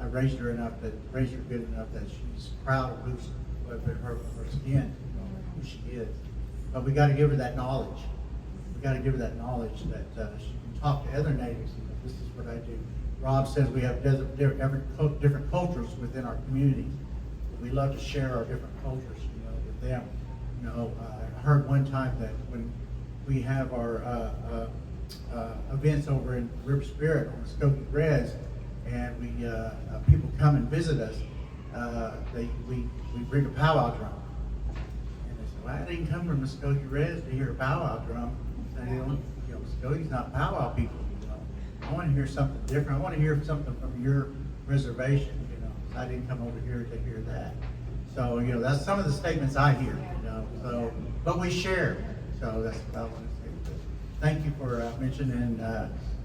I raised her good enough that she's proud of her skin, you know, who she is. But we got to give her that knowledge. We got to give her that knowledge that she can talk to other natives. You know, this is what I do. Rob says we have different cultures within our community. We love to share our different cultures, you know, with them. You know, I heard one time that when we have our events over in River Spirit on Muskogee Res, and we people come and visit us, we bring a powwow drum. And they say, well, I didn't come from Muskogee Res to hear a powwow drum. And they don't, you know, Muskogee's not powwow people, you know. I want to hear something different. I want to hear something from your reservation, you know. I didn't come over here to hear that. So, you know, that's some of the statements I hear, you know. So, but we share. So that's what I want to say. But thank you for mentioning.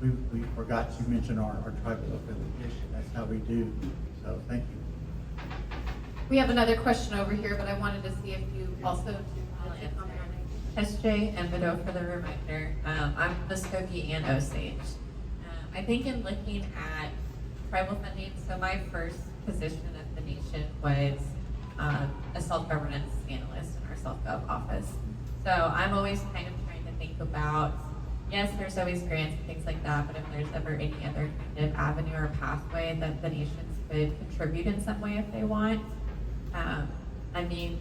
We forgot to mention our tribal affiliation. That's how we do. So thank you. We have another question over here, but I wanted to see if you also SJ and Vido for the reminder. I'm Muskogee and Osage. I think in looking at tribal funding, so my first position at the nation was a self-governance analyst in our self-gov office. So I'm always kind of trying to think about, yes, there's always grants and things like that, but if there's ever any other kind of avenue or pathway that the nations could contribute in some way if they want. I mean,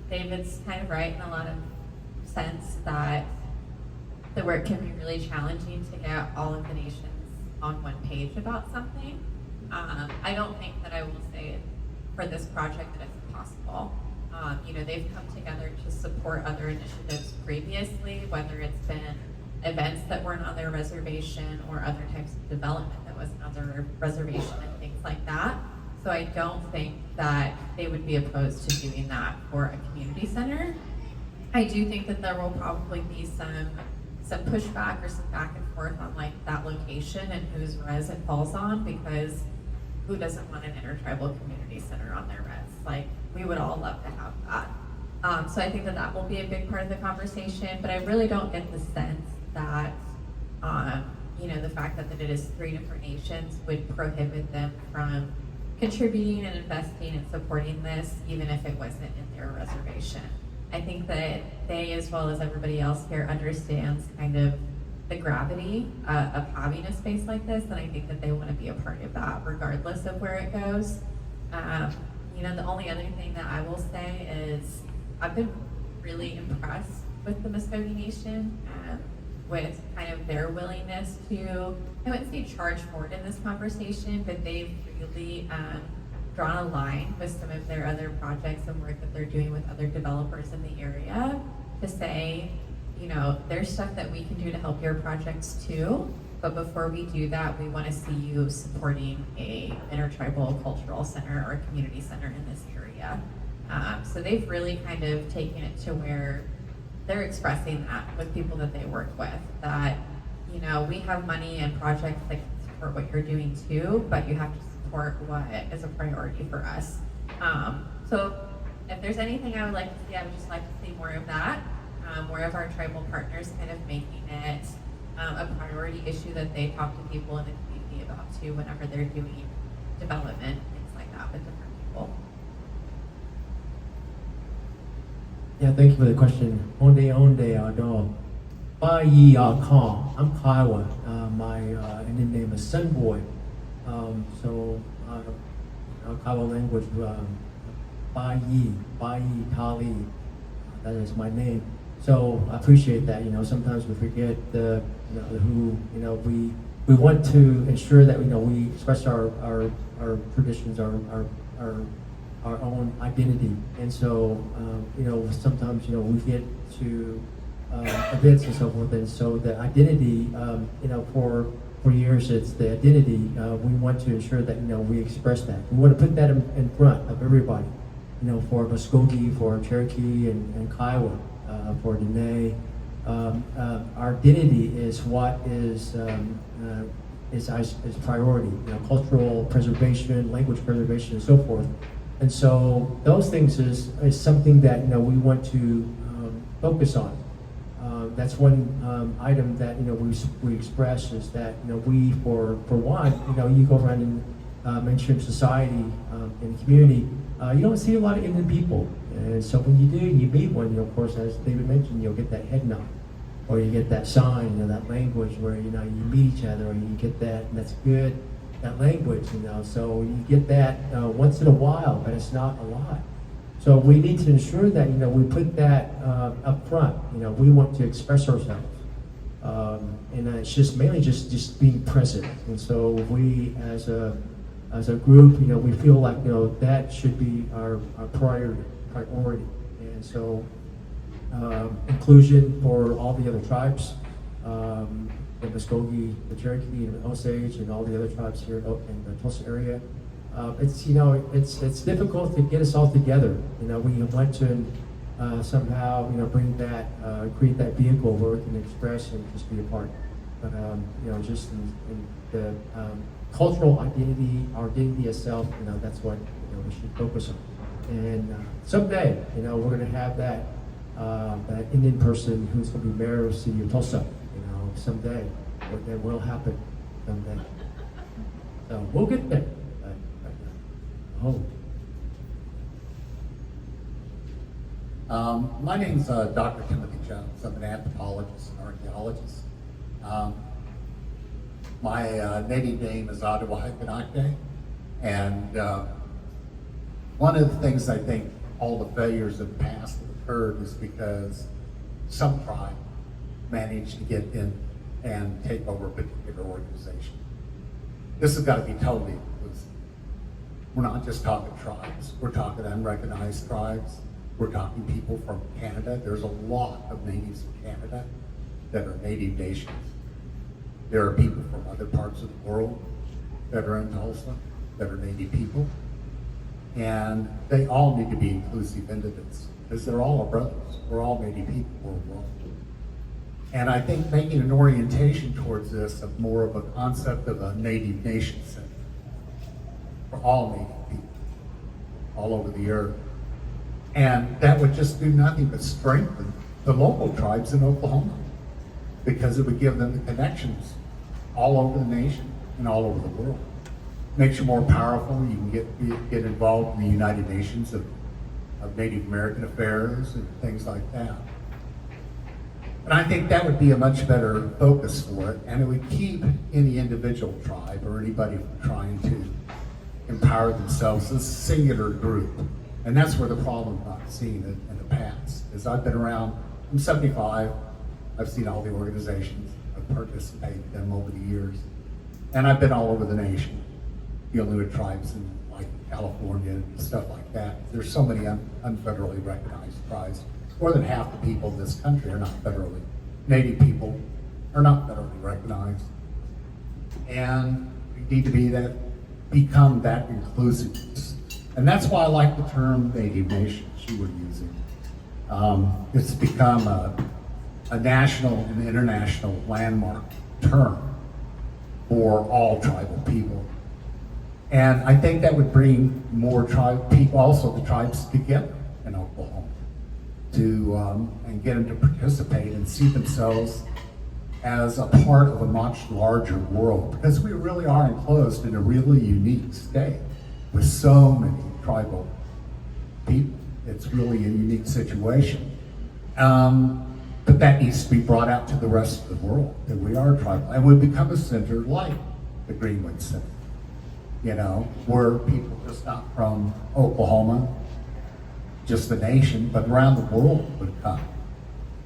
David's kind of right in a lot of sense that the work can be really challenging to get all of the nations on one page about something. I don't think that I will say for this project that it's impossible. You know, they've come together to support other initiatives previously, whether it's been events that weren't on their reservation or other types of development that wasn't on their reservation and things like that. So I don't think that they would be opposed to doing that for a community center. I do think that there will probably be some pushback or some back and forth on like that location and whose res it falls on, because who doesn't want an intertribal community center on their res? Like, we would all love to have that. So I think that that will be a big part of the conversation, but I really don't get the sense that, you know, the fact that it is 3 different nations would prohibit them from contributing and investing and supporting this, even if it wasn't in their reservation. I think that they, as well as everybody else here, understands kind of the gravity of having a space like this, and I think that they want to be a part of that, regardless of where it goes. You know, the only other thing that I will say is I've been really impressed with the Muskogee Nation, with kind of their willingness to, I wouldn't say charge forward in this conversation, but they've really drawn a line with some of their other projects and work that they're doing with other developers in the area to say, you know, there's stuff that we can do to help your projects too, but before we do that, we want to see you supporting a intertribal cultural center or a community center in this area. So they've really kind of taken it to where they're expressing that with people that they work with, that, you know, we have money and projects that can support what you're doing too, but you have to support what is a priority for us. So if there's anything I would like to see, I would just like to see more of that, more of our tribal partners kind of making it a priority issue that they talk to people in the community about too, whenever they're doing development, things like that with different people. Yeah, thank you for the question. Onde ado. Bai Kong. I'm Kiowa. My Indian name is Sunboy. Kiowa language, Bai Tali. That is my name. So I appreciate that. You know, sometimes we forget who. You know, we want to ensure that we express our traditions, our own identity, and so sometimes we get to events and so forth, and so the identity, for years it's the identity. We want to ensure that we express that. We want to put that in front of everybody. For Muskogee, for Cherokee, and Kiowa, for Dene. Our identity is what is priority. Cultural preservation, language preservation, and so forth. And so those things is something that we want to focus on. That's one item that we express is that we for one you go around in mainstream society in the community, you don't see a lot of Indian people, and so when you do, you meet one. Of course, as David mentioned, you'll get that head nod, or you get that sign, that language where you meet each other, or you get that, and that's good. That language, so you get that once in a while, but it's not a lot. So we need to ensure that we put that up front. We want to express ourselves, and it's just mainly just being present. And so we, as a group, we feel like that should be our priority. And so inclusion for all the other tribes. The Muskogee, the Cherokee, and the Osage, and all the other tribes here in the Tulsa area. It's difficult to get us all together. We want to somehow bring that, create that vehicle where we can express and just be a part. But just in the cultural identity, our identity itself, that's what we should focus on. And someday, we're going to have that Indian person who's going to be mayor of the city of Tulsa. Someday, or that will happen someday. So we'll get there. My name's Dr. Timothy Jones. I'm an anthropologist and archaeologist. My native name is Ottawa-Hyphenacte, and one of the things I think all the failures of the past have occurred is because some tribe managed to get in and take over a particular organization. This has got to be totally inclusive. We're not just talking tribes, we're talking unrecognized tribes, we're talking people from Canada. There's a lot of natives in Canada that are native nations. There are people from other parts of the world that are in Tulsa that are native people. And they all need to be inclusive into this, because they're all our brothers. We're all native people, we're one. And I think making an orientation towards this of more of a concept of a native nation center for all native people all over the earth. And that would just do nothing but strengthen the local tribes in Oklahoma, because it would give them the connections all over the nation and all over the world. Makes you more powerful. You can get involved in the United Nations of Native American affairs and things like that. And I think that would be a much better focus for it, and it would keep any individual tribe or anybody from trying to empower themselves as a singular group. And that's where the problem I'm not seeing it in the past is I've been around I'm 75. I've seen all the organizations. I've participated in them over the years. And I've been all over the nation, dealing with tribes in like California and stuff like that. There's so many unfederally recognized tribes. More than half the people in this country are not federally. Native people are not federally recognized. And we need to become that inclusive. And that's why I like the term Native Nations you were using. It's become a national and international landmark term for all tribal people. And I think that would bring more tribe people, also the tribes together in Oklahoma, to and get them to participate and see themselves as a part of a much larger world, because we really are enclosed in a really unique state with so many tribal people. It's really a unique situation. But that needs to be brought out to the rest of the world, that we are tribal, and we become a center like the Greenwood Center, you know, where people just not from Oklahoma, just the nation, but around the world would come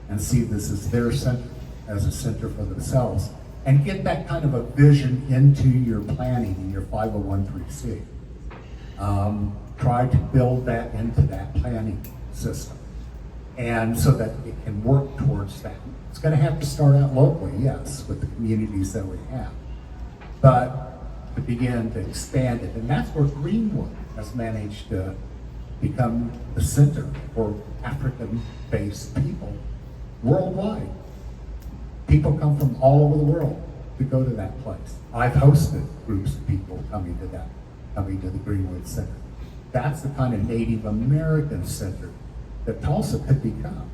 and see this as their center, as a center for themselves, and get that kind of a vision into your planning in your 501(c). Try to build that into that planning system, and so that it can work towards that. It's going to have to start out locally, yes, with the communities that we have, but to begin to expand it. And that's where Greenwood has managed to become the center for African-based people worldwide. People come from all over the world to go to that place. I've hosted groups of people coming to the Greenwood Center. That's the kind of Native American center that Tulsa could become.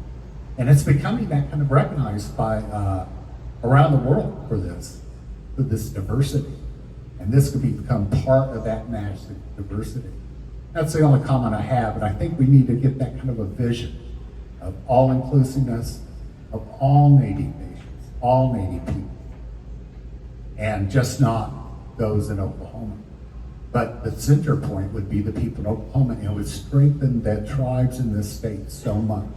And it's becoming that kind of recognized by around the world for this diversity. And this could become part of that massive diversity. That's the only comment I have, but I think we need to get that kind of a vision of all inclusiveness of all Native nations, all Native people, and just not those in Oklahoma. But the center point would be the people in Oklahoma, and it would strengthen the tribes in this state so much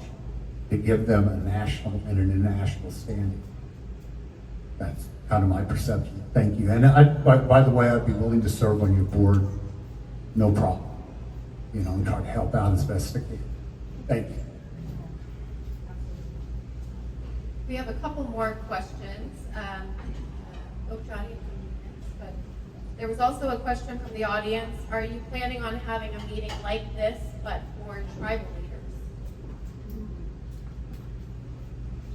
to give them a national and an international standing. That's kind of my perception. Thank you. And by the way, I'd be willing to serve on your board, no problem. You know, and try to help out as best I can. Thank you. We have a couple more questions. Johnny, but there was also a question from the audience. Are you planning on having a meeting like this, but for tribal leaders?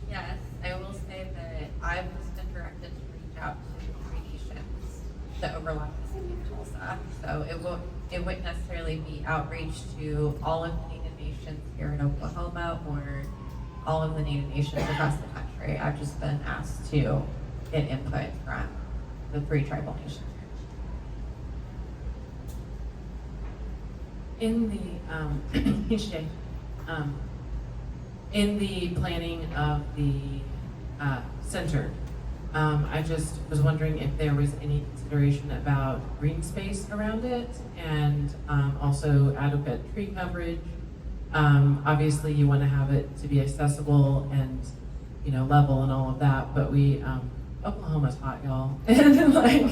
Yes, I will say that I've just been directed to reach out to 3 nations that overlap the city of Tulsa. So it wouldn't necessarily be outreach to all of the Native nations here in Oklahoma or all of the Native nations across the country. I've just been asked to get input from the 3 tribal nations. In the in the planning of the center, I just was wondering if there was any consideration about green space around it and also adequate tree coverage. Obviously, you want to have it to be accessible and level and all of that, but Oklahoma's hot, y'all, and like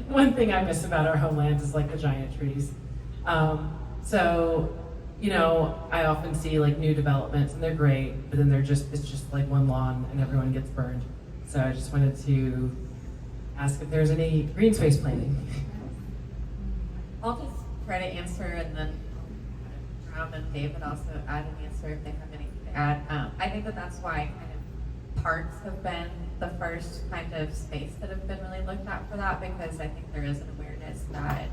one thing I miss about our homelands is like the giant trees. So, I often see like new developments and they're great, but then it's just like one lawn and everyone gets burned. So I just wanted to ask if there's any green space planning. I'll just try to answer and then Rob and David also add an answer if they have anything to add. I think that's why kind of parks have been the first kind of space that have been really looked at for that, because I think there is an awareness that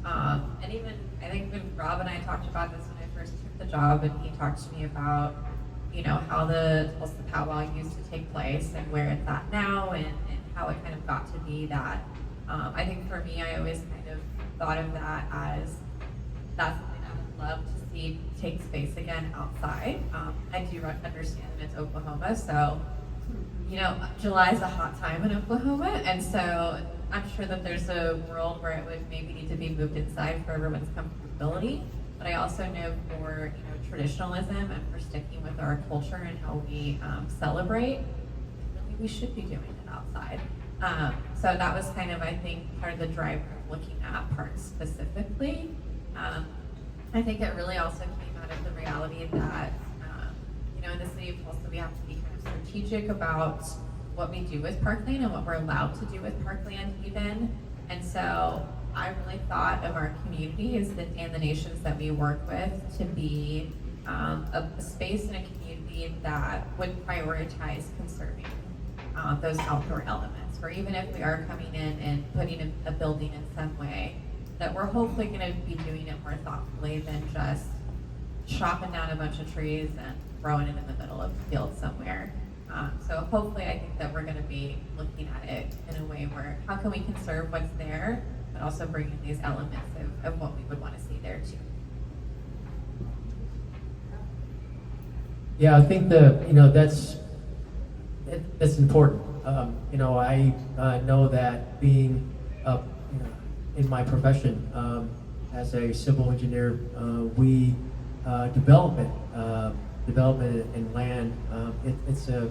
and even I think when Rob and I talked about this when I first took the job, and he talked to me about how the Tulsa powwow used to take place and where it's at now, and how it kind of got to be that. I think for me, I always kind of thought of that as that's something I would love to see take space again outside. I do understand that it's Oklahoma, so July's a hot time in Oklahoma, and so I'm sure that there's a world where it would maybe need to be moved inside for everyone's comfortability. But I also know for traditionalism and for sticking with our culture and how we celebrate, really we should be doing it outside. So that was kind of, I think, part of the drive of looking at parks specifically. I think it really also came out of the reality that, in the city of Tulsa, we have to be kind of strategic about what we do with parkland and what we're allowed to do with parkland even. And so I really thought of our communities and the nations that we work with to be a space and a community that would prioritize conserving those outdoor elements, where even if we are coming in and putting a building in some way, that we're hopefully going to be doing it more thoughtfully than just chopping down a bunch of trees and throwing it in the middle of the field somewhere. So hopefully I think that we're going to be looking at it in a way where how can we conserve what's there, but also bring in these elements of what we would want to see there too. Yeah, I think that's important. I know that being in my profession as a civil engineer, we development in land. It's an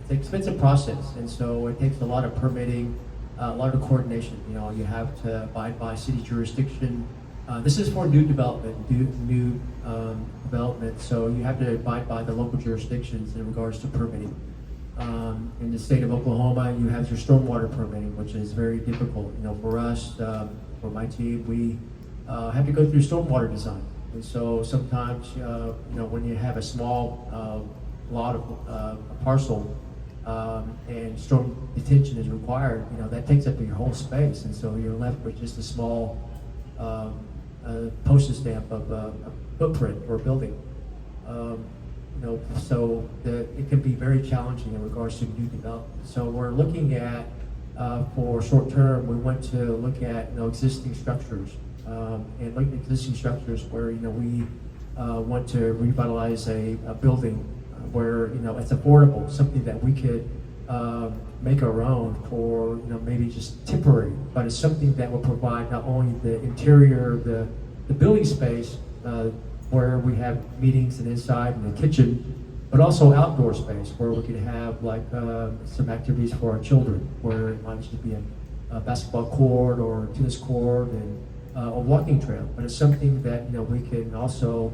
expensive process, and so it takes a lot of permitting, a lot of coordination. You have to abide by city jurisdiction. This is for new development, new development, so you have to abide by the local jurisdictions in regards to permitting. In the state of Oklahoma, you have your stormwater permitting, which is very difficult. For us, for my team, we have to go through stormwater design. And so sometimes, when you have a small lot of a parcel and storm detention is required, that takes up your whole space. And so you're left with just a small postage stamp of a footprint for a building. So it can be very challenging in regards to new development. So we're looking at, for short term, we want to look at existing structures and look at existing structures where we want to revitalize a building where it's affordable, something that we could make our own for maybe just temporary, but it's something that will provide not only the interior, the building space where we have meetings and inside and the kitchen, but also outdoor space where we could have some activities for our children, where it might just be a basketball court or tennis court and a walking trail, but it's something that we can also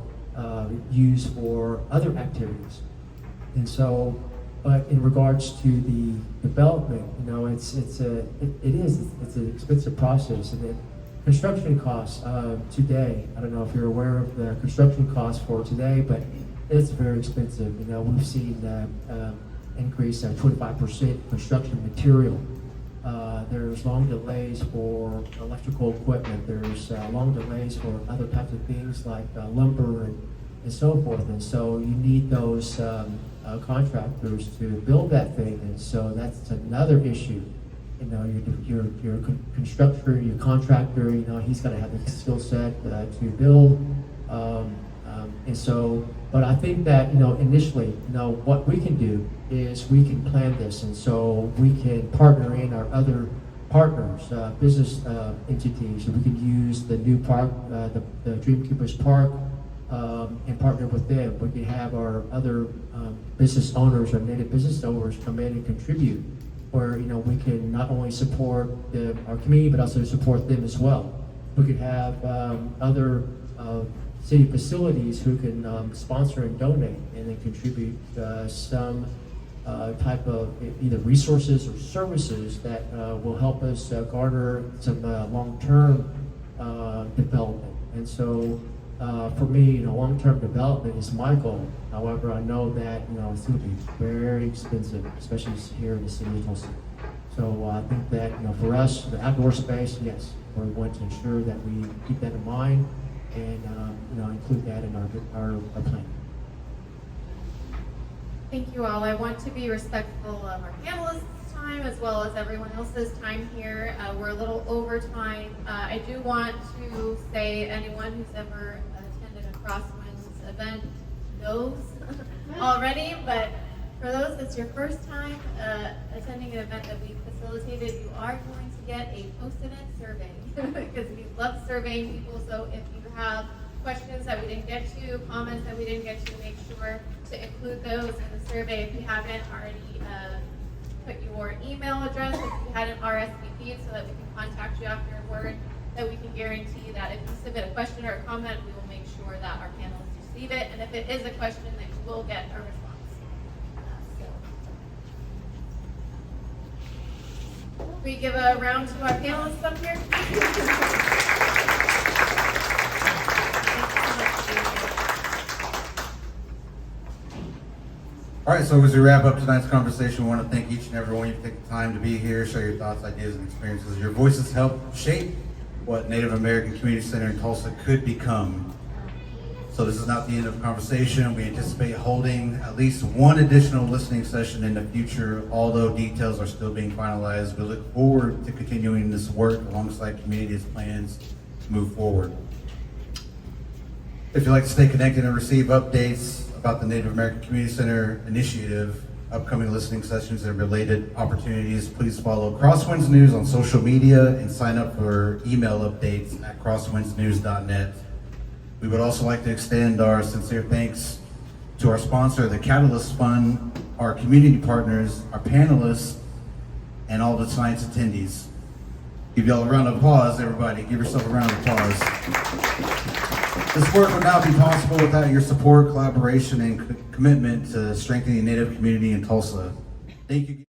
use for other activities. And so, but in regards to the development, it's an expensive process, and then construction costs today. I don't know if you're aware of the construction costs for today, but it's very expensive. We've seen increase of 25% construction material. There's long delays for electrical equipment. There's long delays for other types of things like lumber and so forth. And so you need those contractors to build that thing. And so that's another issue. Your constructor, your contractor, he's got to have the skill set to build. And so, but I think that, initially, what we can do is we can plan this. And so we can partner in our other partners, business entities. We can use the new park, the Dream Keepers Park, and partner with them. We can have our other business owners or native business owners come in and contribute, where we can not only support our community but also support them as well. We could have other city facilities who can sponsor and donate and then contribute some type of either resources or services that will help us garner some long-term development. And so for me, long-term development is my goal. However, I know that it's going to be very expensive, especially here in the city of Tulsa. So I think that for us, the outdoor space, yes, we're going to ensure that we keep that in mind and include that in our plan. Thank you all. I want to be respectful of our panelists' time as well as everyone else's time here. We're a little over time. I do want to say anyone who's ever attended a Crosswinds event knows already, but for those that's your first time attending an event that we facilitated, you are going to get a post-event survey because we love surveying people. So if you have questions that we didn't get to, comments that we didn't get to, make sure to include those in the survey if you haven't already put your email address, if you hadn't RSVP'd, so that we can contact you afterward, that we can guarantee that if you submit a question or a comment, we will make sure that our panelists receive it, and if it is a question, that you will get a response. We give a round to our panelists up here. Thank you so much for being here. All right, so as we wrap up tonight's conversation, we want to thank each and every one of you for taking the time to be here, share your thoughts, ideas, and experiences. Your voices help shape what Native American Community Center in Tulsa could become. So this is not the end of the conversation. We anticipate holding at least one additional listening session in the future, although details are still being finalized. We look forward to continuing this work alongside community's plans to move forward. If you'd like to stay connected and receive updates about the Native American Community Center initiative, upcoming listening sessions, and related opportunities, please follow Crosswinds News on social media and sign up for email updates at crosswindsnews.net. We would also like to extend our sincere thanks to our sponsor, the Catalyst Fund, our community partners, our panelists, and all the tonight's attendees. Give y'all a round of applause, everybody. Give yourself a round of applause. This work would not be possible without your support, collaboration, and commitment to strengthening the Native community in Tulsa. Thank you.